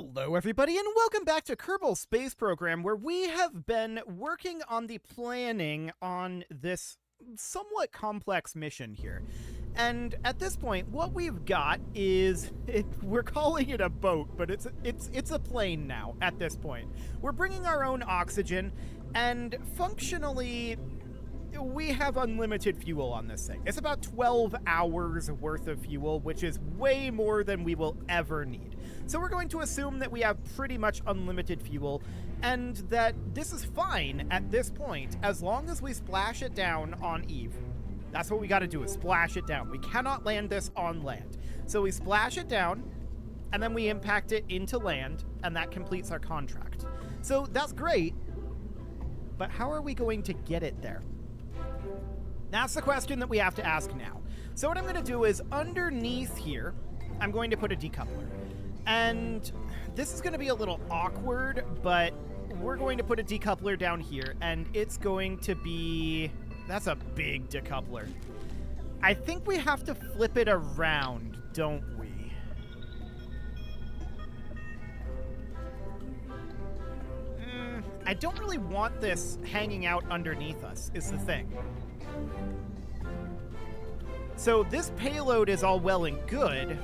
Hello everybody and welcome back to Kerbal Space Program, where we have been working on the planning on this somewhat complex mission here. And at this point, what we've got is, we're calling it a boat, but it's a plane now at this point. We're bringing our own oxygen, and functionally, we have unlimited fuel on this thing. It's about 12 hours worth of fuel, which is way more than we will ever need. So we're going to assume that we have pretty much unlimited fuel, and that this is fine at this point, as long as we splash it down on Eve. That's what we gotta do, is splash it down. We cannot land this on land. So we splash it down, and then we impact it into land, and that completes our contract. So that's great, but how are we going to get it there? That's the question that we have to ask now. So what I'm going to do is, underneath here, I'm going to put a decoupler. And this is going to be a little awkward, but we're going to put a decoupler down here, and it's going to be... That's a big decoupler. I think we have to flip it around, don't we? I don't really want this hanging out underneath us, is the thing. So this payload is all well and good,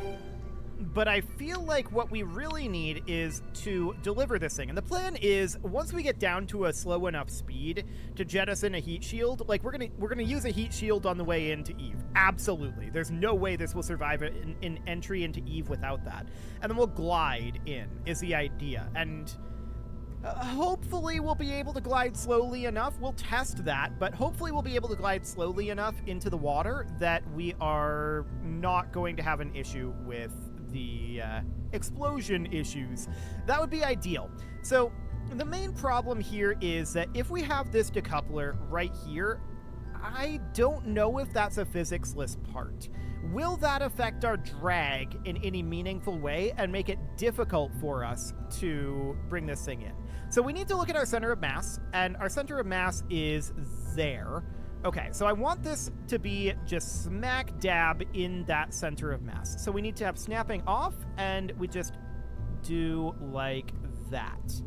but I feel like what we really need is to deliver this thing. And the plan is, once we get down to a slow enough speed to jettison a heat shield, like we're gonna use a heat shield on the way into Eve. Absolutely. There's no way this will survive an entry into Eve without that. And then we'll glide in, is the idea. And hopefully we'll be able to glide slowly enough. We'll test that, but hopefully we'll be able to glide slowly enough into the water that we are not going to have an issue with the explosion issues. That would be ideal. So the main problem here is that if we have this decoupler right here, I don't know if that's a physicsless part. Will that affect our drag in any meaningful way and make it difficult for us to bring this thing in? So we need to look at our center of mass, and our center of mass is there. Okay, so I want this to be just smack dab in that center of mass. So we need to have snapping off, and we just do like that.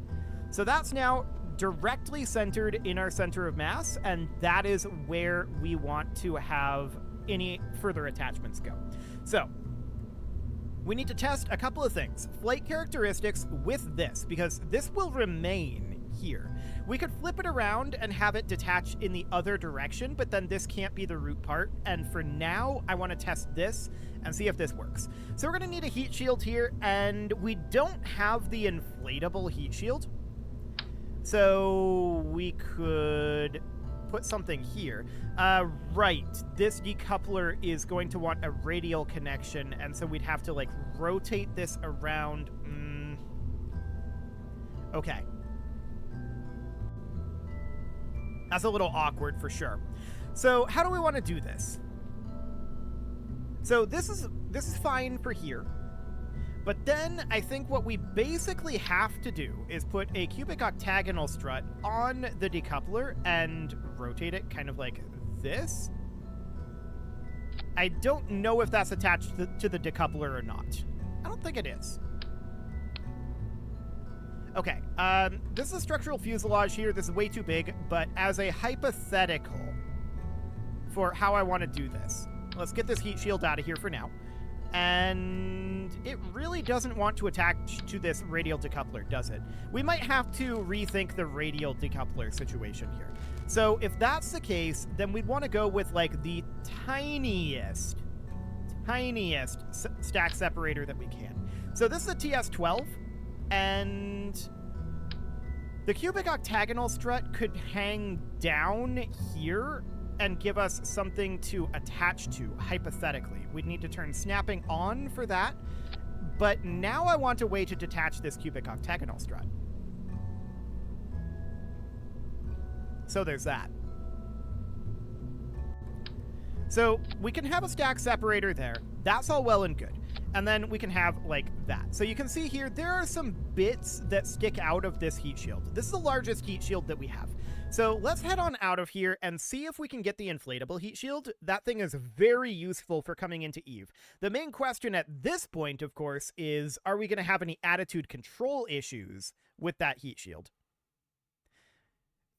So that's now directly centered in our center of mass, and that is where we want to have any further attachments go. So we need to test a couple of things. Flight characteristics with this, because this will remain here. We could flip it around and have it detach in the other direction, but then this can't be the root part. And for now, I want to test this and see if this works. So we're going to need a heat shield here, and we don't have the inflatable heat shield. So we could put something here. Right, this decoupler is going to want a radial connection, and so we'd have to like rotate this around. Okay. That's a little awkward for sure. So how do we want to do this? So this is fine for here. But then I think what we basically have to do is put a cubic octagonal strut on the decoupler and rotate it kind of like this. I don't know if that's attached to the decoupler or not. I don't think it is. Okay, this is a structural fuselage here. This is way too big, but as a hypothetical for how I want to do this, let's get this heat shield out of here for now. And it really doesn't want to attach to this radial decoupler, does it? We might have to rethink the radial decoupler situation here. So if that's the case, then we'd want to go with like the tiniest stack separator that we can. So this is a TS-12, and the cubic octagonal strut could hang down here and give us something to attach to, hypothetically. We'd need to turn snapping on for that, but now I want a way to detach this cubic octagonal strut. So there's that. So we can have a stack separator there. That's all well and good. And then we can have like that. So you can see here, there are some bits that stick out of this heat shield. This is the largest heat shield that we have. So let's head on out of here and see if we can get the inflatable heat shield. That thing is very useful for coming into Eve. The main question at this point, of course, is are we going to have any attitude control issues with that heat shield?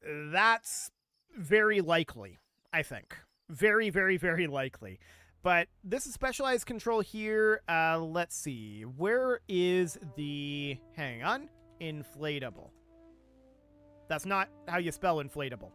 That's very likely, I think. Very, very, very likely. But this is specialized control here. Let's see. Where is the... Hang on. Inflatable. That's not how you spell inflatable.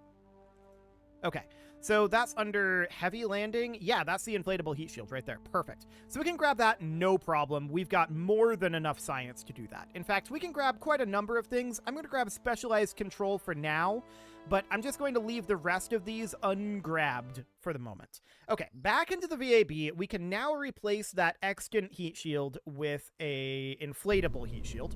Okay. So that's under heavy landing. Yeah, that's the inflatable heat shield right there. Perfect. So we can grab that, no problem. We've got more than enough science to do that. In fact, we can grab quite a number of things. I'm going to grab specialized control for now, but I'm just going to leave the rest of these ungrabbed for the moment. Okay, back into the VAB. We can now replace that extant heat shield with a inflatable heat shield,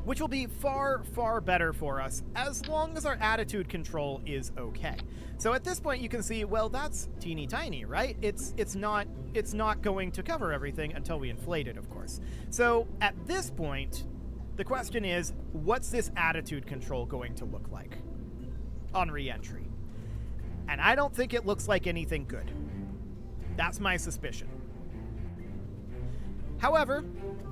which will be far, far better for us as long as our attitude control is okay. So at this point, you can see, well, that's teeny tiny, right? It's not going to cover everything until we inflate it, of course. So at this point, the question is, what's this attitude control going to look like on re-entry? And I don't think it looks like anything good. That's my suspicion. However,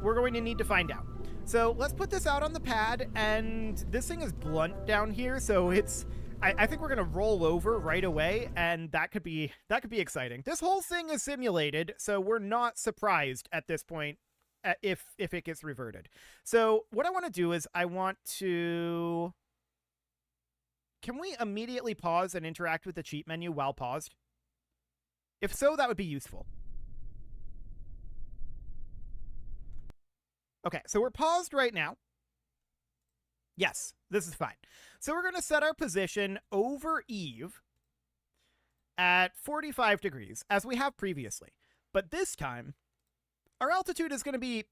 we're going to need to find out. So let's put this out on the pad, and this thing is blunt down here, so it's... I think we're going to roll over right away, and that could be exciting. This whole thing is simulated, so we're not surprised at this point if it gets reverted. So what I want to do is I want to... Can we immediately pause and interact with the cheat menu while paused? If so, that would be useful. Okay, so we're paused right now. Yes, this is fine. So we're going to set our position over Eve at 45 degrees, as we have previously. But this time, our altitude is going to be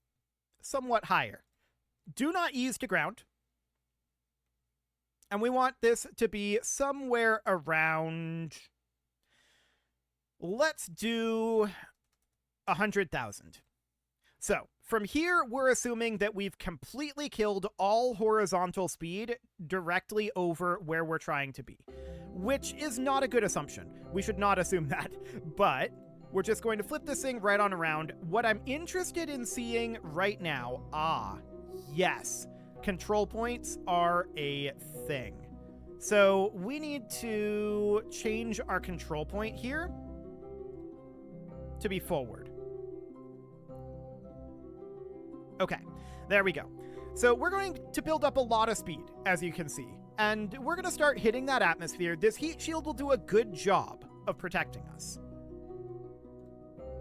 somewhat higher. Do not ease to ground. And we want this to be somewhere around... Let's do 100,000. So, from here, we're assuming that we've completely killed all horizontal speed directly over where we're trying to be, which is not a good assumption. We should not assume that, but we're just going to flip this thing right on around. What I'm interested in seeing right now, yes, control points are a thing. So we need to change our control point here to be forward. Okay, there we go. So we're going to build up a lot of speed, as you can see, and we're going to start hitting that atmosphere. This heat shield will do a good job of protecting us.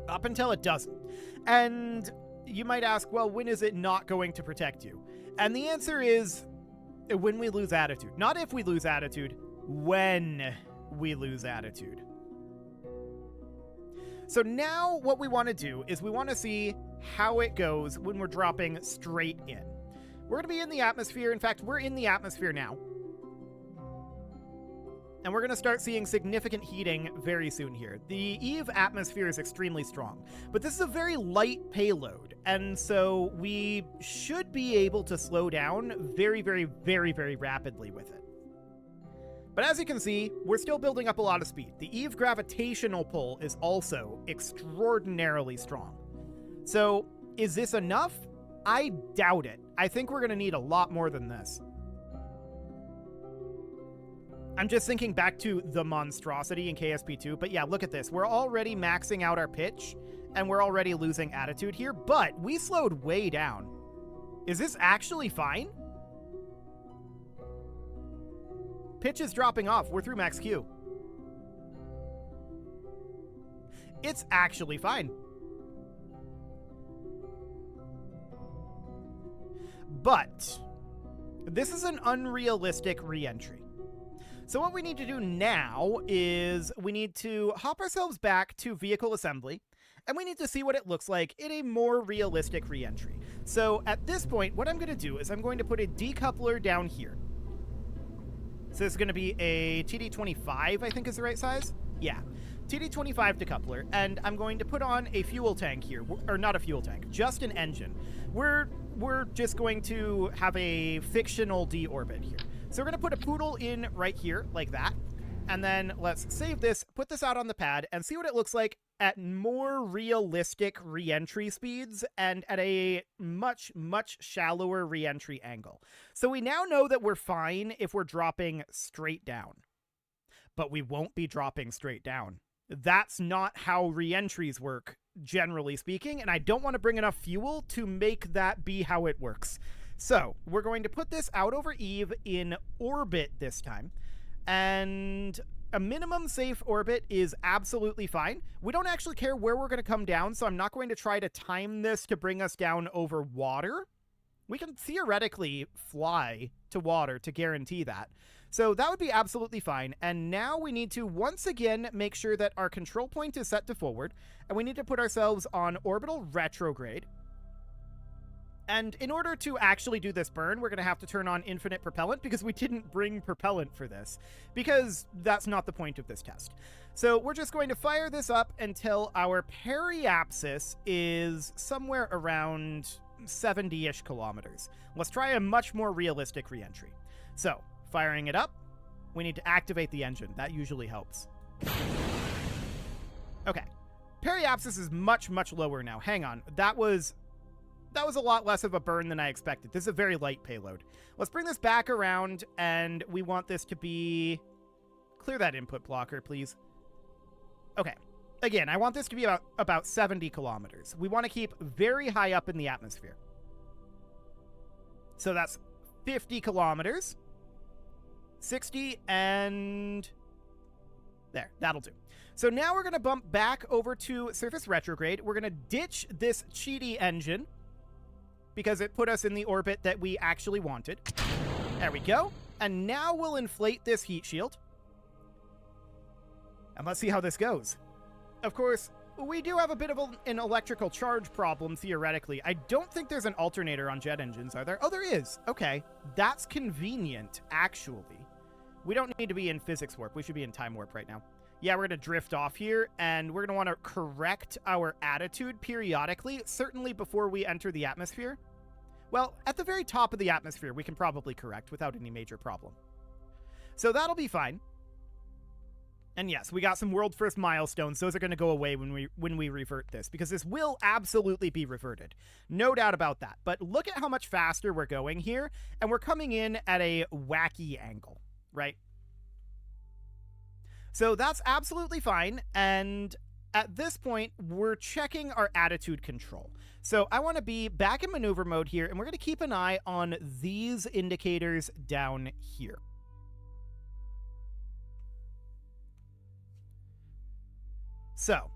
Up until it doesn't. And you might ask, well, when is it not going to protect you? And the answer is when we lose attitude. Not if we lose attitude, when we lose attitude. So now what we want to do is we want to see how it goes when we're dropping straight in. We're going to be in the atmosphere. In fact, we're in the atmosphere now. And we're going to start seeing significant heating very soon here. The Eve atmosphere is extremely strong, but this is a very light payload, and so we should be able to slow down very, very, very, very rapidly with it. But as you can see, we're still building up a lot of speed. The Eve gravitational pull is also extraordinarily strong. So, is this enough? I doubt it. I think we're going to need a lot more than this. I'm just thinking back to the monstrosity in KSP2, but yeah, look at this. We're already maxing out our pitch, and we're already losing attitude here, but we slowed way down. Is this actually fine? Pitch is dropping off. We're through max Q. It's actually fine. But this is an unrealistic re-entry. So what we need to do now is we need to hop ourselves back to vehicle assembly, and we need to see what it looks like in a more realistic re-entry. So at this point, what I'm going to do is I'm going to put a decoupler down here. So this is going to be a TD25, I think is the right size. Yeah. TD-25 decoupler, and I'm going to put on a fuel tank here, or not a fuel tank, just an engine. We're just going to have a fictional deorbit here. So we're going to put a poodle in right here, like that, and then let's save this, put this out on the pad, and see what it looks like at more realistic re-entry speeds and at a much, much shallower re-entry angle. So we now know that we're fine if we're dropping straight down, but we won't be dropping straight down. That's not how re-entries work, generally speaking, and I don't want to bring enough fuel to make that be how it works. So we're going to put this out over Eve in orbit this time, and a minimum safe orbit is absolutely fine. We don't actually care where we're going to come down, so I'm not going to try to time this to bring us down over water. We can theoretically fly to water to guarantee that. So that would be absolutely fine. And now we need to once again make sure that our control point is set to forward, and we need to put ourselves on orbital retrograde. And in order to actually do this burn, we're going to have to turn on infinite propellant because we didn't bring propellant for this, because that's not the point of this test. So we're just going to fire this up until our periapsis is somewhere around 70-ish kilometers. Let's try a much more realistic reentry. So, firing it up, we need to activate the engine. That usually helps. Okay. Periapsis is much, much lower now. Hang on. That was a lot less of a burn than I expected. This is a very light payload. Let's bring this back around, and we want this to be... Clear that input blocker, please. Okay. Again, I want this to be about 70 kilometers. We want to keep very high up in the atmosphere. So that's 50 kilometers. 60, and... There, that'll do. So now we're going to bump back over to surface retrograde. We're going to ditch this cheaty engine, because it put us in the orbit that we actually wanted. There we go. And now we'll inflate this heat shield. And let's see how this goes. Of course, we do have a bit of an electrical charge problem, theoretically. I don't think there's an alternator on jet engines, are there? Oh, there is. Okay. That's convenient, actually. We don't need to be in physics warp. We should be in time warp right now. Yeah, we're going to drift off here, and we're going to want to correct our attitude periodically, certainly before we enter the atmosphere. Well, at the very top of the atmosphere, we can probably correct without any major problem. So that'll be fine. And yes, we got some world first milestones. Those are going to go away when we revert this, because this will absolutely be reverted. No doubt about that. But look at how much faster we're going here, and we're coming in at a wacky angle, right? So that's absolutely fine, and at this point, we're checking our attitude control. So I want to be back in maneuver mode here, and we're going to keep an eye on these indicators down here. So,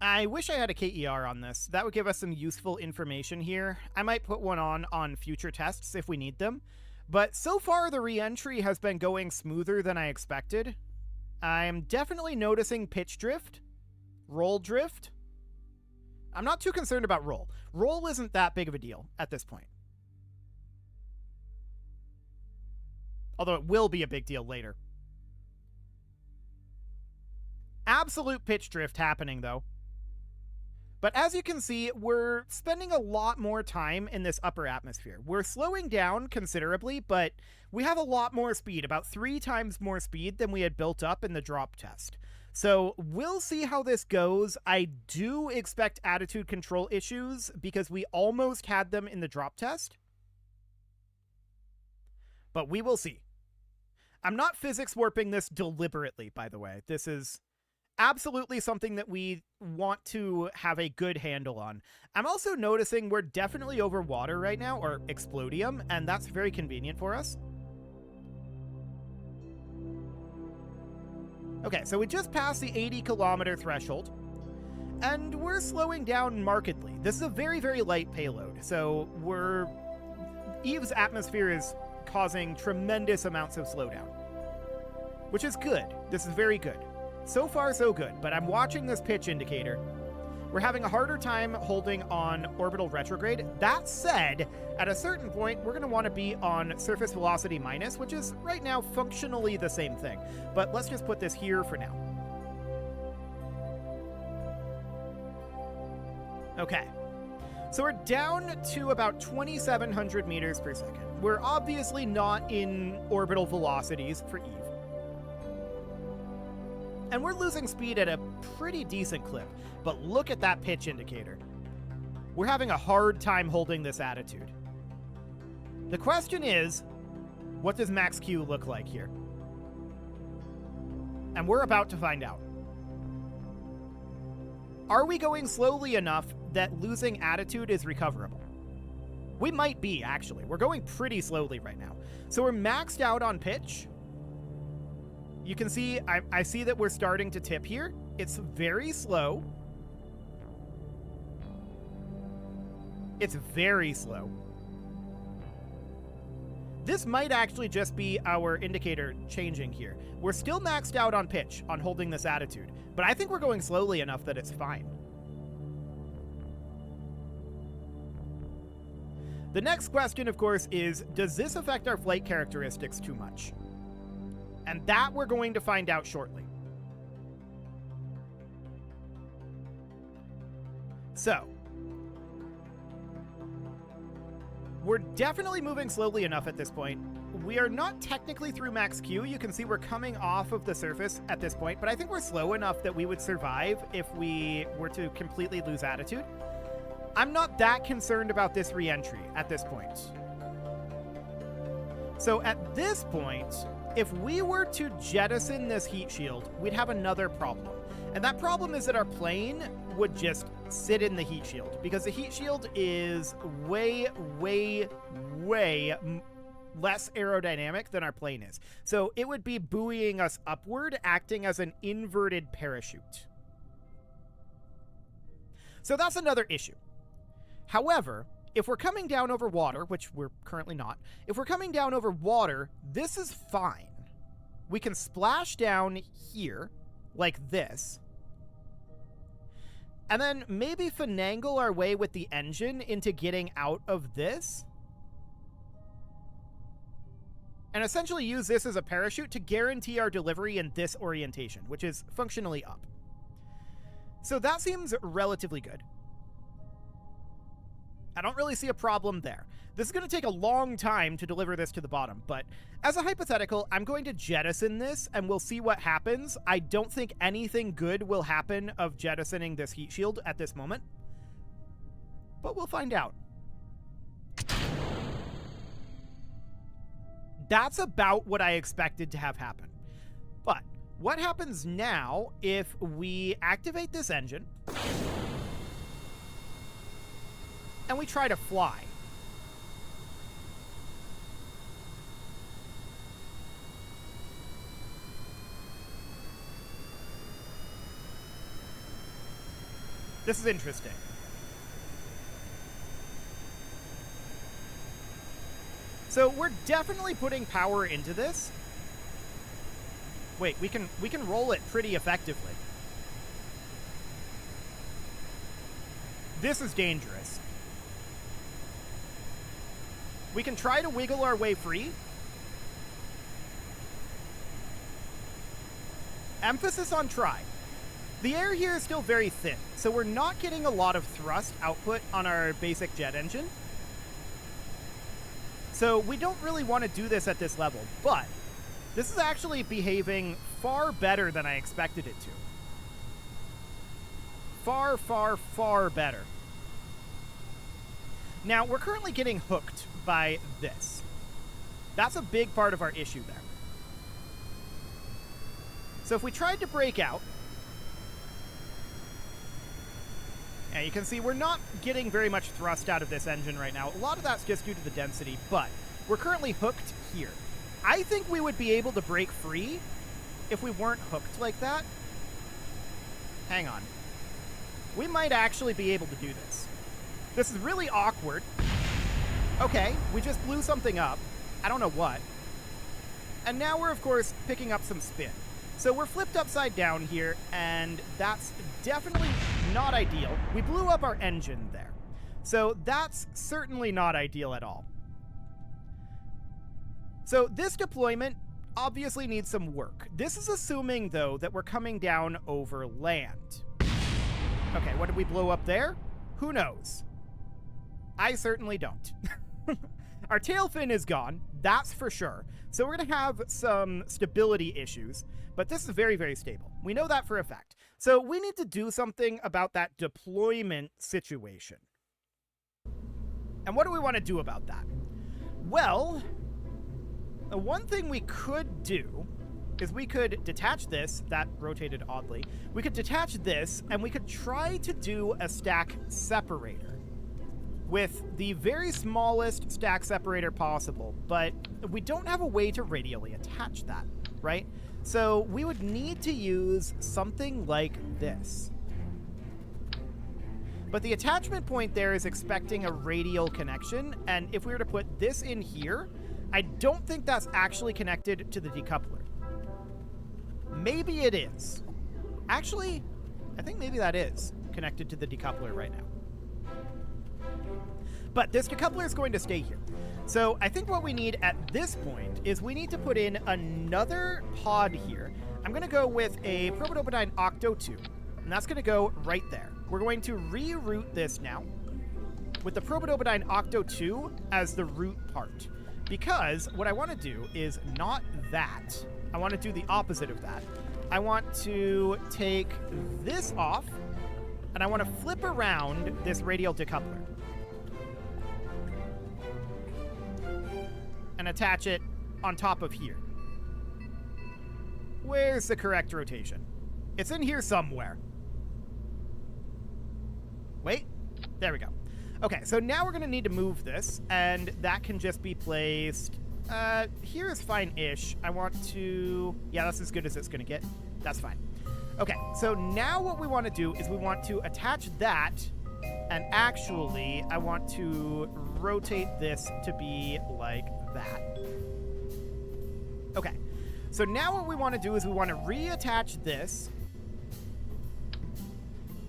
I wish I had a KER on this. That would give us some useful information here. I might put one on future tests if we need them. But so far, the re-entry has been going smoother than I expected. I'm definitely noticing pitch drift, roll drift. I'm not too concerned about roll. Roll isn't that big of a deal at this point. Although it will be a big deal later. Absolute pitch drift happening, though. But as you can see, we're spending a lot more time in this upper atmosphere. We're slowing down considerably, but we have a lot more speed, about 3 times more speed than we had built up in the drop test. So we'll see how this goes. I do expect attitude control issues because we almost had them in the drop test. But we will see. I'm not physics warping this deliberately, by the way. This is absolutely something that we want to have a good handle on. I'm also noticing we're definitely over water right now, or explodium, and that's very convenient for us. Okay, so we just passed the 80-kilometer threshold, and we're slowing down markedly. This is a very, very light payload, so Eve's atmosphere is causing tremendous amounts of slowdown, which is good. This is very good. So far, so good, but I'm watching this pitch indicator. We're having a harder time holding on orbital retrograde. That said, at a certain point, we're going to want to be on surface velocity minus, which is right now functionally the same thing. But let's just put this here for now. Okay. So we're down to about 2,700 meters per second. We're obviously not in orbital velocities for Eve. And we're losing speed at a pretty decent clip. But look at that pitch indicator. We're having a hard time holding this attitude. The question is, what does max Q look like here? And we're about to find out. Are we going slowly enough that losing attitude is recoverable? We might be, actually. We're going pretty slowly right now. So we're maxed out on pitch. You can see, I see that we're starting to tip here. It's very slow. It's very slow. This might actually just be our indicator changing here. We're still maxed out on pitch on holding this attitude, but I think we're going slowly enough that it's fine. The next question, of course, is, does this affect our flight characteristics too much? And that we're going to find out shortly. So, we're definitely moving slowly enough at this point. We are not technically through max Q. You can see we're coming off of the surface at this point, but I think we're slow enough that we would survive if we were to completely lose attitude. I'm not that concerned about this re-entry at this point. So at this point, if we were to jettison this heat shield, we'd have another problem. And that problem is that our plane would just sit in the heat shield, because the heat shield is way, way, way less aerodynamic than our plane is. So it would be buoying us upward, acting as an inverted parachute. So that's another issue. However, if we're coming down over water, which we're currently not, if we're coming down over water, this is fine. We can splash down here, like this, and then maybe finagle our way with the engine into getting out of this, and essentially use this as a parachute to guarantee our delivery in this orientation, which is functionally up. So that seems relatively good. I don't really see a problem there. This is going to take a long time to deliver this to the bottom, but as a hypothetical, I'm going to jettison this and we'll see what happens. I don't think anything good will happen of jettisoning this heat shield at this moment, but we'll find out. That's about what I expected to have happen. But what happens now if we activate this engine and we try to fly? This is interesting. So we're definitely putting power into this. Wait, we can roll it pretty effectively. This is dangerous. We can try to wiggle our way free. Emphasis on try. The air here is still very thin, so we're not getting a lot of thrust output on our basic jet engine. So we don't really want to do this at this level, but this is actually behaving far better than I expected it to. Far, far, far better. Now, we're currently getting hooked by this. That's a big part of our issue there. So if we tried to break out, and you can see we're not getting very much thrust out of this engine right now. A lot of that's just due to the density, but we're currently hooked here. I think we would be able to break free if we weren't hooked like that. Hang on. We might actually be able to do this. This is really awkward. Okay, we just blew something up. I don't know what. And now we're, of course, picking up some spin. So we're flipped upside down here, and that's definitely not ideal. We blew up our engine there. So that's certainly not ideal at all. So this deployment obviously needs some work. This is assuming, though, that we're coming down over land. Okay, what did we blow up there? Who knows? I certainly don't. Our tail fin is gone, that's for sure. So we're going to have some stability issues, but this is very, very stable. We know that for a fact. So we need to do something about that deployment situation. And what do we want to do about that? Well, one thing we could do is we could detach this, that rotated oddly. We could detach this, and we could try to do a stack separator with the very smallest stack separator possible, but we don't have a way to radially attach that, right? So we would need to use something like this. But the attachment point there is expecting a radial connection, and if we were to put this in here, I don't think that's actually connected to the decoupler. Maybe it is. Actually, I think maybe that is connected to the decoupler right now. But this decoupler is going to stay here. So I think what we need at this point is we need to put in another pod here. I'm going to go with a Probodobodyne Octo 2, and that's going to go right there. We're going to reroute this now with the Probodobodyne Octo 2 as the root part. Because what I want to do is not that. I want to do the opposite of that. I want to take this off, and I want to flip around this radial decoupler. And attach it on top of here. Where's the correct rotation? It's in here somewhere. Wait, there we go. Okay, so now we're going to need to move this, and that can just be placed... here is fine-ish. I want to... Yeah, that's as good as it's going to get. That's fine. Okay, so now what we want to do is we want to attach that, and actually, I want to rotate this to be like that. Okay, so now what we want to do is we want to reattach this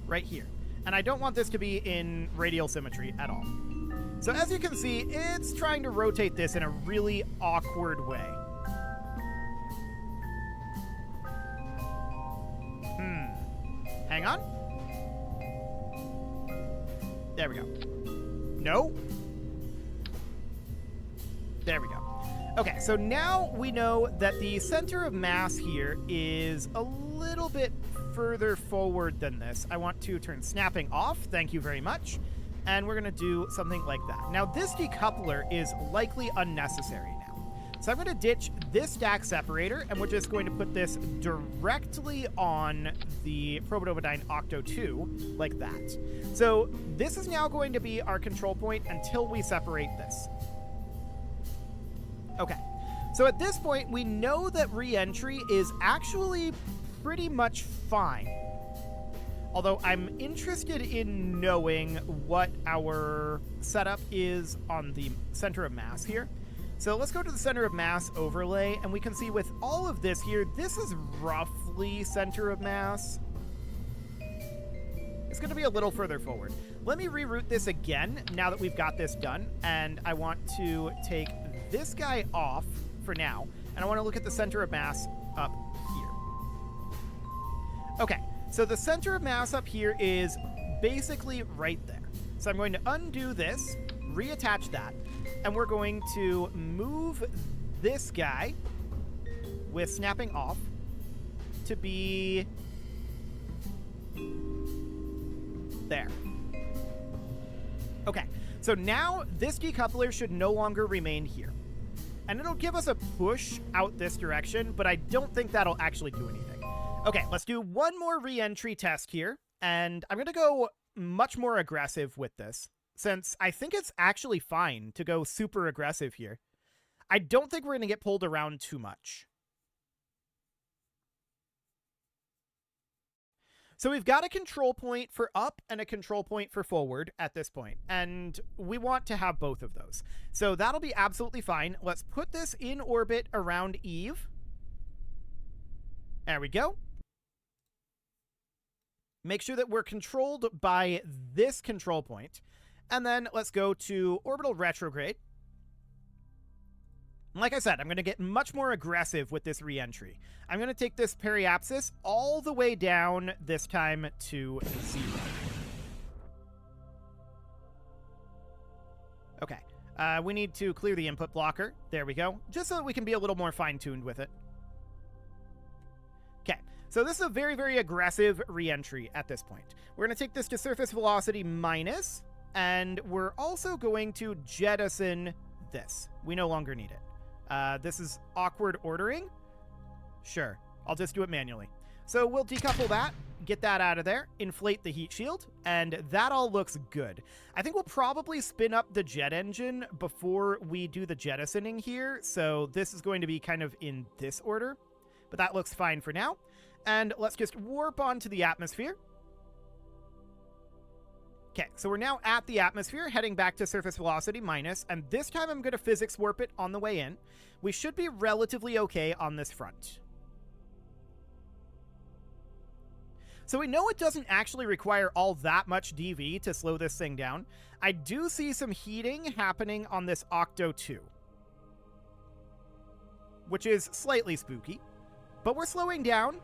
right here. And I don't want this to be in radial symmetry at all. So as you can see, it's trying to rotate this in a really awkward way. Hang on. There we go. No? There we go. Okay, so now we know that the center of mass here is a little bit further forward than this. I want to turn snapping off. Thank you very much. And we're going to do something like that. Now, this decoupler is likely unnecessary now. So I'm going to ditch this stack separator, and we're just going to put this directly on the Probodobodyne Octo 2, like that. So this is now going to be our control point until we separate this. Okay, so at this point, we know that re-entry is actually pretty much fine. Although I'm interested in knowing what our setup is on the center of mass here. So let's go to the center of mass overlay, and we can see with all of this here, this is roughly center of mass. It's going to be a little further forward. Let me reroute this again now that we've got this done, and I want to take this guy off for now, and I want to look at the center of mass up here. Okay, so the center of mass up here is basically right there. So I'm going to undo this, reattach that, and we're going to move this guy with snapping off to be there. Okay, so now this decoupler should no longer remain here. And it'll give us a push out this direction, but I don't think that'll actually do anything. Okay, let's do one more re-entry test here, and I'm going to go much more aggressive with this, since I think it's actually fine to go super aggressive here. I don't think we're going to get pulled around too much. So we've got a control point for up and a control point for forward at this point, and we want to have both of those. So that'll be absolutely fine. Let's put this in orbit around Eve. There we go. Make sure that we're controlled by this control point. And then let's go to orbital retrograde. Like I said, I'm going to get much more aggressive with this re-entry. I'm going to take this periapsis all the way down, this time to 0. Okay. We need to clear the input blocker. There we go. Just so that we can be a little more fine-tuned with it. Okay. So this is a very, very aggressive re-entry at this point. We're going to take this to surface velocity minus, and we're also going to jettison this. We no longer need it. This is awkward ordering. Sure. I'll just do it manually. So we'll decouple that, get that out of there, inflate the heat shield, and that all looks good. I think we'll probably spin up the jet engine before we do the jettisoning here, so this is going to be kind of in this order, but that looks fine for now. And let's just warp onto the atmosphere. Okay, so we're now at the atmosphere, heading back to surface velocity minus, and this time I'm going to physics warp it on the way in. We should be relatively okay on this front. So we know it doesn't actually require all that much DV to slow this thing down. I do see some heating happening on this Octo 2, which is slightly spooky, but we're slowing down,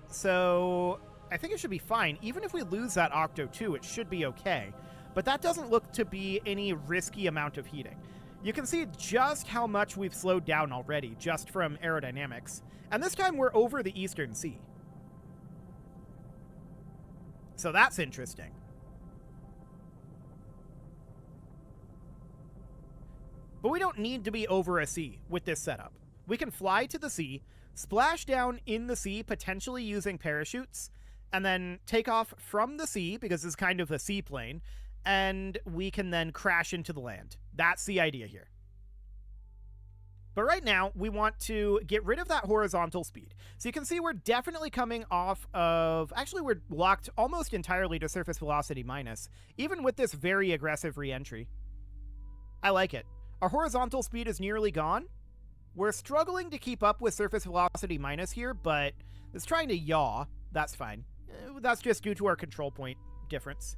so I think it should be fine. Even if we lose that Octo 2, it should be okay, but that doesn't look to be any risky amount of heating. You can see just how much we've slowed down already, just from aerodynamics, and this time we're over the Eastern Sea. So that's interesting. But we don't need to be over a sea with this setup. We can fly to the sea, splash down in the sea, potentially using parachutes, and then take off from the sea, because this is kind of a seaplane, and we can then crash into the land. That's the idea here. But right now, we want to get rid of that horizontal speed. So you can see we're definitely coming off of... Actually, we're locked almost entirely to surface velocity minus, even with this very aggressive re-entry. I like it. Our horizontal speed is nearly gone. We're struggling to keep up with surface velocity minus here, but it's trying to yaw. That's fine. That's just due to our control point difference.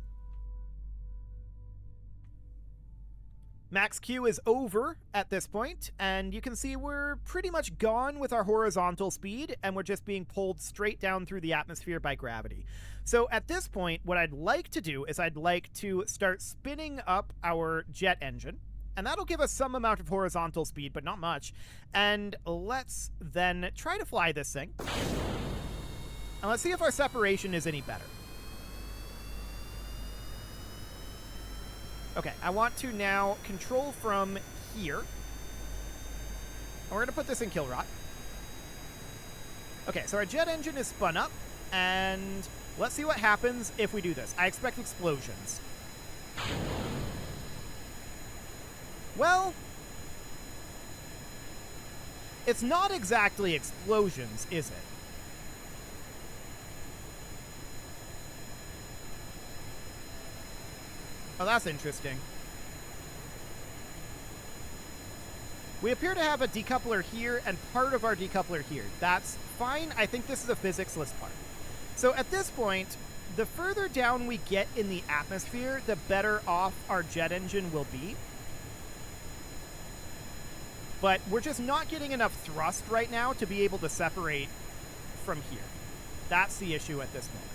Max Q is over at this point, and you can see we're pretty much gone with our horizontal speed, and we're just being pulled straight down through the atmosphere by gravity. So at this point, what I'd like to do is I'd like to start spinning up our jet engine, and that'll give us some amount of horizontal speed, but not much. And let's then try to fly this thing. And let's see if our separation is any better. Okay, I want to now control from here. And we're going to put this in kill rot. Okay, so our jet engine is spun up, and let's see what happens if we do this. I expect explosions. Well, it's not exactly explosions, is it? Oh, that's interesting. We appear to have a decoupler here and part of our decoupler here. That's fine. I think this is a physics-less part. So at this point, the further down we get in the atmosphere, the better off our jet engine will be. But we're just not getting enough thrust right now to be able to separate from here. That's the issue at this moment.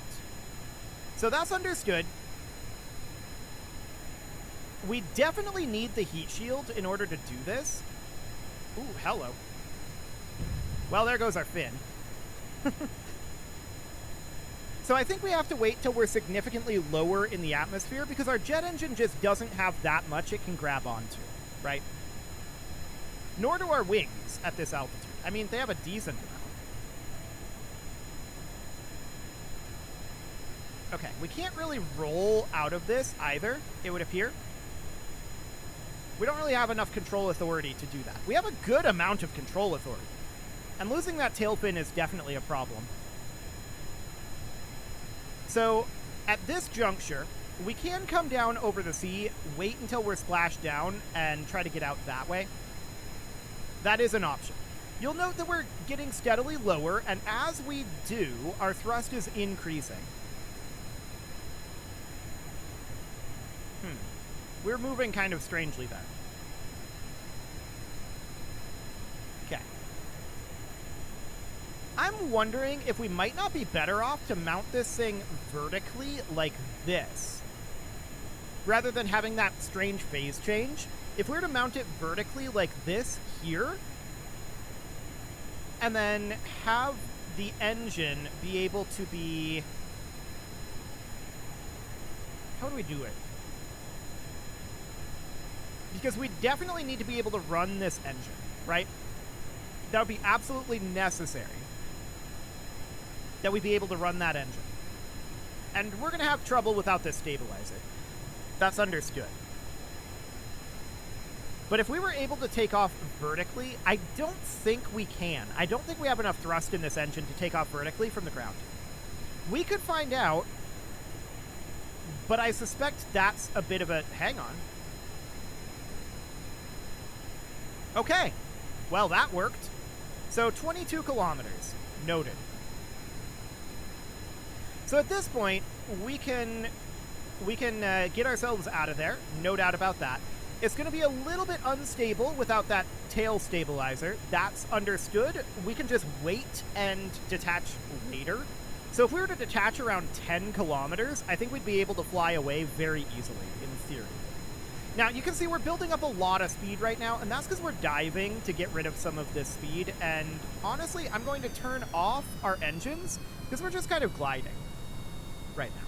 So that's understood. We definitely need the heat shield in order to do this. Ooh, hello. Well, there goes our fin. So I think we have to wait till we're significantly lower in the atmosphere because our jet engine just doesn't have that much it can grab onto, right? Nor do our wings at this altitude. I mean, they have a decent amount. Okay, we can't really roll out of this either, it would appear. We don't really have enough control authority to do that. We have a good amount of control authority. And losing that tail fin is definitely a problem. So, at this juncture, we can come down over the sea, wait until we're splashed down, and try to get out that way. That is an option. You'll note that we're getting steadily lower, and as we do, our thrust is increasing. We're moving kind of strangely there. Okay. I'm wondering if we might not be better off to mount this thing vertically like this, rather than having that strange phase change. if we were to mount it vertically like this here, and then have the engine be able to be... How do we do it? Because we definitely need to be able to run this engine, right? That would be absolutely necessary that we be able to run that engine. And we're going to have trouble without this stabilizer. That's understood. But if we were able to take off vertically, I don't think we can. I don't think we have enough thrust in this engine to take off vertically from the ground. We could find out, but I suspect that's a bit of a... Hang on. Okay. Well, that worked. So 22 kilometers. Noted. So at this point, we can get ourselves out of there. No doubt about that. It's going to be a little bit unstable without that tail stabilizer. That's understood. We can just wait and detach later. So if we were to detach around 10 kilometers, I think we'd be able to fly away very easily, in theory. Now, you can see we're building up a lot of speed right now, and that's because we're diving to get rid of some of this speed. And honestly, I'm going to turn off our engines because we're just kind of gliding right now.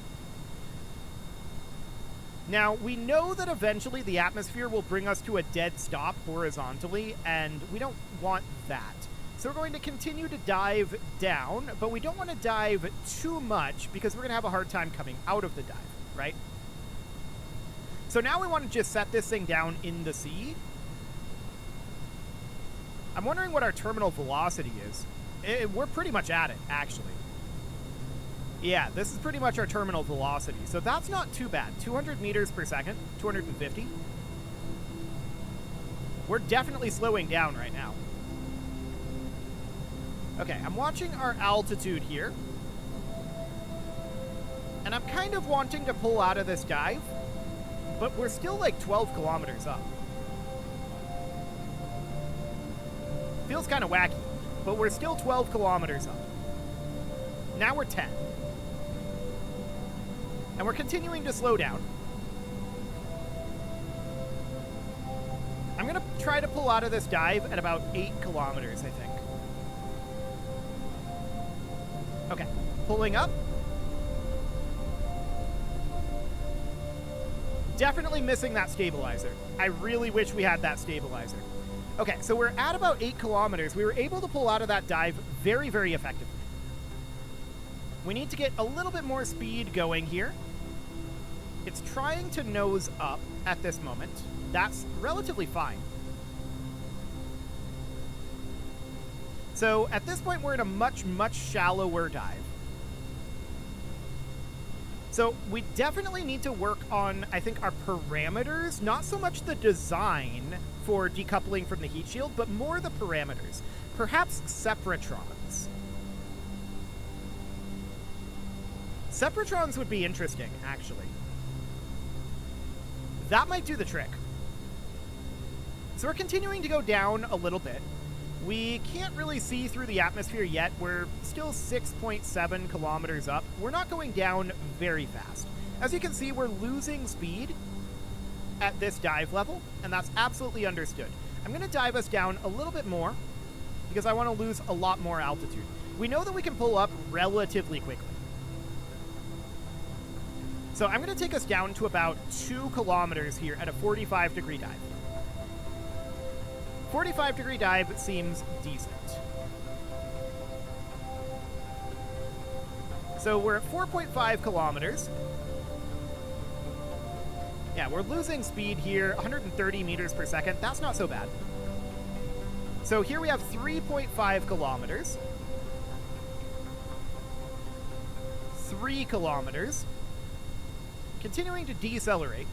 Now, we know that eventually the atmosphere will bring us to a dead stop horizontally, and we don't want that. So we're going to continue to dive down, but we don't want to dive too much because we're going to have a hard time coming out of the dive, right? So now we want to just set this thing down in the sea. I'm wondering what our terminal velocity is. We're pretty much at it, actually. Yeah, this is pretty much our terminal velocity. So that's not too bad. 200 meters per second, 250. We're definitely slowing down right now. Okay, I'm watching our altitude here. And I'm kind of wanting to pull out of this dive, but we're still like 12 kilometers up. Feels kind of wacky, but we're still 12 kilometers up. Now we're 10. And we're continuing to slow down. I'm going to try to pull out of this dive at about 8 kilometers, I think. Okay, pulling up. Definitely missing that stabilizer. I really wish we had that stabilizer. Okay, so we're at about 8 kilometers. We were able to pull out of that dive very, very effectively. We need to get a little bit more speed going here. It's trying to nose up at this moment. That's relatively fine. So at this point, we're in a much, much shallower dive. So we definitely need to work on, I think, our parameters, not so much the design for decoupling from the heat shield, but more the parameters. Perhaps separatrons. Separatrons would be interesting, actually. That might do the trick. So we're continuing to go down a little bit. We can't really see through the atmosphere yet. We're still 6.7 kilometers up. We're not going down very fast. As you can see, we're losing speed at this dive level, and that's absolutely understood. I'm going to dive us down a little bit more because I want to lose a lot more altitude. We know that we can pull up relatively quickly. So I'm going to take us down to about 2 kilometers here at a 45-degree dive. 45-degree dive seems decent. So we're at 4.5 kilometers. Yeah, we're losing speed here, 130 meters per second. That's not so bad. So here we have 3.5 kilometers. 3 kilometers. Continuing to decelerate.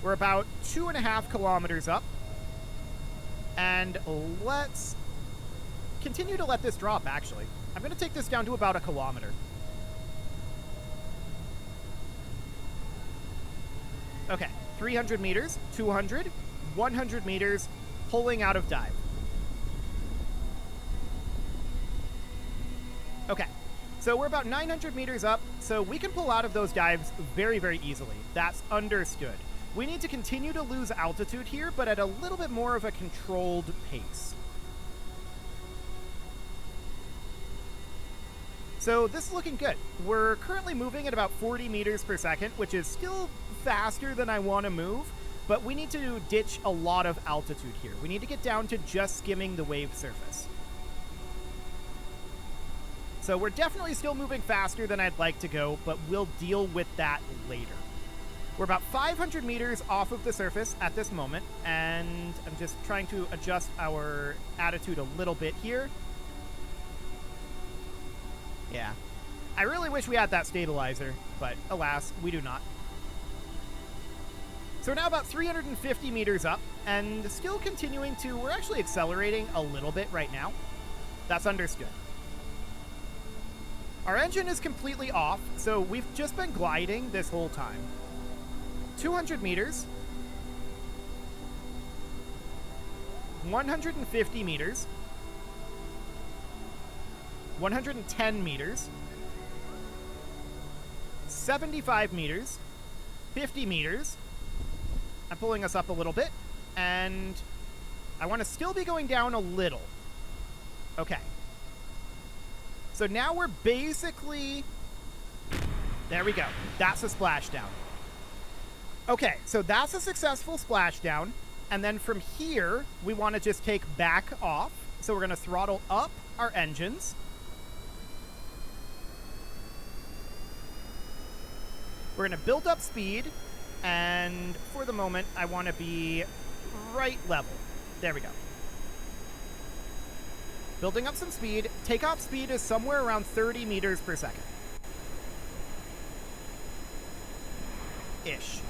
We're about 2.5 kilometers up. And let's continue to let this drop, actually. I'm going to take this down to about 1 kilometer. Okay, 300 meters, 200, 100 meters, pulling out of dive. Okay. So we're about 900 meters up, so we can pull out of those dives very, very easily. That's understood. We need to continue to lose altitude here, but at a little bit more of a controlled pace. So this is looking good. We're currently moving at about 40 meters per second, which is still faster than I want to move, but we need to ditch a lot of altitude here. We need to get down to just skimming the wave surface. So we're definitely still moving faster than I'd like to go, but we'll deal with that later. We're about 500 meters off of the surface at this moment, and I'm just trying to adjust our attitude a little bit here. Yeah. I really wish we had that stabilizer, but alas, we do not. So we're now about 350 meters up, and still continuing to... We're actually accelerating a little bit right now. That's understood. Our engine is completely off, so we've just been gliding this whole time. 200 meters. 150 meters. 110 meters. 75 meters. 50 meters. I'm pulling us up a little bit, and I want to still be going down a little. Okay. So now we're basically... There we go. That's a splashdown. Okay, so that's a successful splashdown, and then from here, we want to just take back off. So we're going to throttle up our engines. We're going to build up speed, and for the moment, I want to be right level. There we go. Building up some speed. Takeoff speed is somewhere around 30 meters per second. Ish.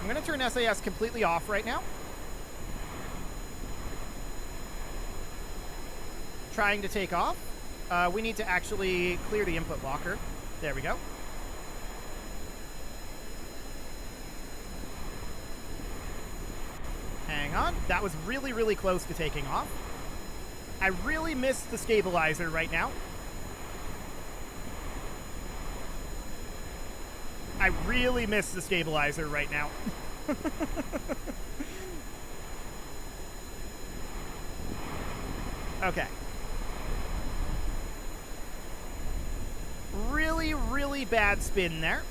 I'm going to turn SAS completely off right now. Trying to take off. We need to actually clear the input locker. There we go. Hang on. That was really, really close to taking off. I really missed the stabilizer right now. I really missed the stabilizer right now. Okay. Really, really bad spin there.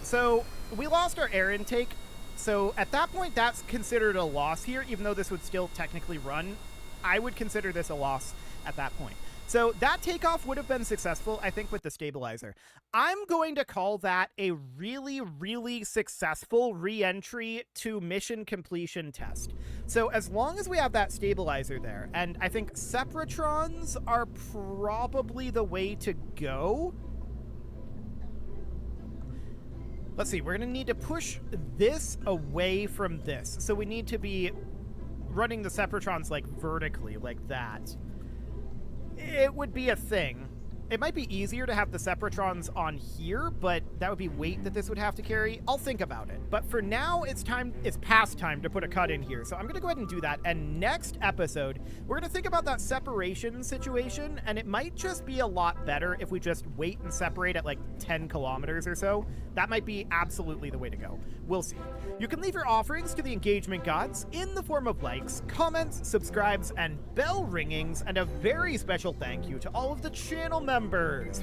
So we lost our air intake. So at that point, that's considered a loss here, even though this would still technically run. I would consider this a loss at that point. So that takeoff would have been successful, I think, with the stabilizer. I'm going to call that a really, really successful re-entry to mission completion test. So as long as we have that stabilizer there, and I think Separatrons are probably the way to go. Let's see, we're going to need to push this away from this. So we need to be running the Separatrons like vertically, like that. It would be a thing. It might be easier to have the Separatrons on here, but that would be weight that this would have to carry. I'll think about it. But for now, it's past time to put a cut in here. So I'm going to go ahead and do that. And next episode, we're going to think about that separation situation. And it might just be a lot better if we just wait and separate at like 10 kilometers or so. That might be absolutely the way to go. We'll see. You can leave your offerings to the engagement gods in the form of likes, comments, subscribes, and bell ringings. And a very special thank you to all of the channel members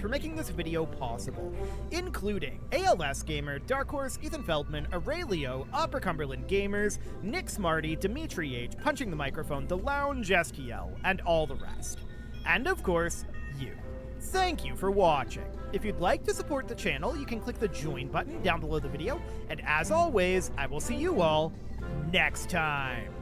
for making this video possible, including ALS Gamer, Dark Horse, Ethan Feldman, Aurelio, Upper Cumberland Gamers, Nick Smarty, Dimitri H, Punching the Microphone, The Lounge STL, and all the rest. And of course, you. Thank you for watching. If you'd like to support the channel, you can click the join button down below the video, and as always, I will see you all next time.